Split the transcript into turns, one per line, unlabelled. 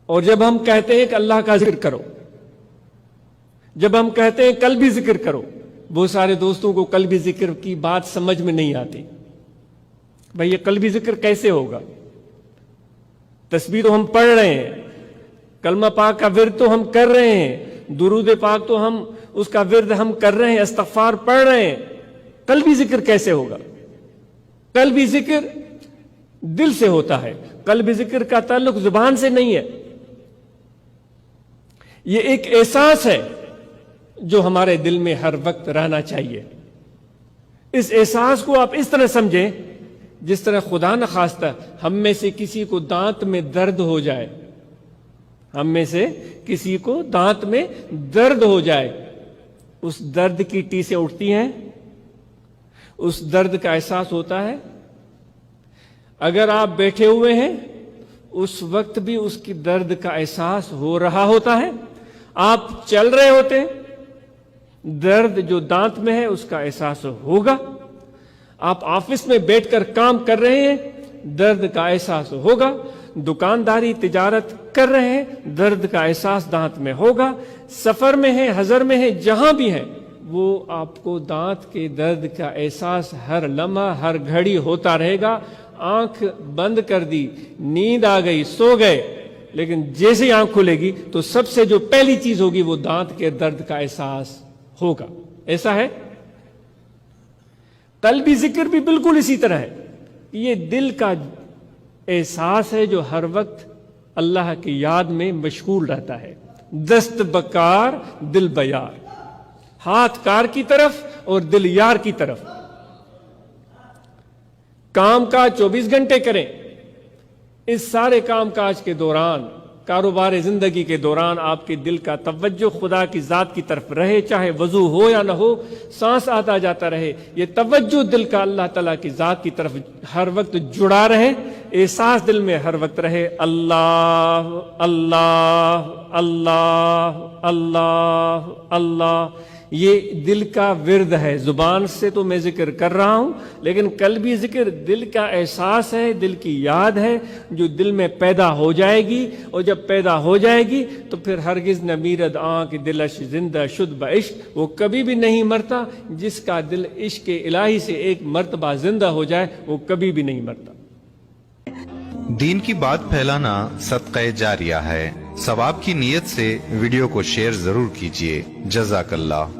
اور جب ہم کہتے ہیں کہ اللہ کا ذکر کرو، جب ہم کہتے ہیں قلبی ذکر کرو، بہت سارے دوستوں کو قلبی ذکر کی بات سمجھ میں نہیں آتی. بھائی یہ قلبی ذکر کیسے ہوگا؟ تسبیح تو ہم پڑھ رہے ہیں، کلمہ پاک کا ورد تو ہم کر رہے ہیں، درود پاک تو ہم اس کا ورد ہم کر رہے ہیں، استغفار پڑھ رہے ہیں، قلبی ذکر کیسے ہوگا؟ قلبی ذکر دل سے ہوتا ہے، قلبی ذکر کا تعلق زبان سے نہیں ہے. یہ ایک احساس ہے جو ہمارے دل میں ہر وقت رہنا چاہیے. اس احساس کو آپ اس طرح سمجھیں جس طرح خدا نخواستہ ہم میں سے کسی کو دانت میں درد ہو جائے، ہم میں سے کسی کو دانت میں درد ہو جائے، اس درد کی ٹیسیں اٹھتی ہیں، اس درد کا احساس ہوتا ہے. اگر آپ بیٹھے ہوئے ہیں اس وقت بھی اس کی درد کا احساس ہو رہا ہوتا ہے. آپ چل رہے ہوتے ہیں، درد جو دانت میں ہے اس کا احساس ہوگا. آپ آفس میں بیٹھ کر کام کر رہے ہیں، درد کا احساس ہوگا. دکانداری تجارت کر رہے ہیں، درد کا احساس دانت میں ہوگا. سفر میں ہیں، حضر میں ہیں، جہاں بھی ہیں، وہ آپ کو دانت کے درد کا احساس ہر لمحہ ہر گھڑی ہوتا رہے گا. آنکھ بند کر دی، نیند آ گئی، سو گئے، لیکن جیسے ہی آنکھ کھلے گی تو سب سے جو پہلی چیز ہوگی وہ دانت کے درد کا احساس ہوگا. ایسا ہے. قلبی ذکر بھی بالکل اسی طرح ہے. یہ دل کا احساس ہے جو ہر وقت اللہ کی یاد میں مشغول رہتا ہے. دست بکار دل بیار، ہاتھ کار کی طرف اور دل یار کی طرف. کام کاج 24 گھنٹے کریں، اس سارے کام کاج کے دوران، کاروبار زندگی کے دوران آپ کے دل کا توجہ خدا کی ذات کی طرف رہے، چاہے وضو ہو یا نہ ہو، سانس آتا جاتا رہے، یہ توجہ دل کا اللہ تعالیٰ کی ذات کی طرف ہر وقت جڑا رہے. احساس دل میں ہر وقت رہے، اللہ اللہ اللہ اللہ اللہ. یہ دل کا ورد ہے. زبان سے تو میں ذکر کر رہا ہوں، لیکن قلبی ذکر دل کا احساس ہے، دل کی یاد ہے جو دل میں پیدا ہو جائے گی. اور جب پیدا ہو جائے گی تو پھر ہرگز نہ میرد آنکھ دلش زندہ شد بعشق، وہ کبھی بھی نہیں مرتا. جس کا دل عشق الہی سے ایک مرتبہ زندہ ہو جائے وہ کبھی بھی نہیں مرتا.
دین کی بات پھیلانا صدقہ جاریہ ہے. ثواب کی نیت سے ویڈیو کو شیئر ضرور کیجیے. جزاک اللہ.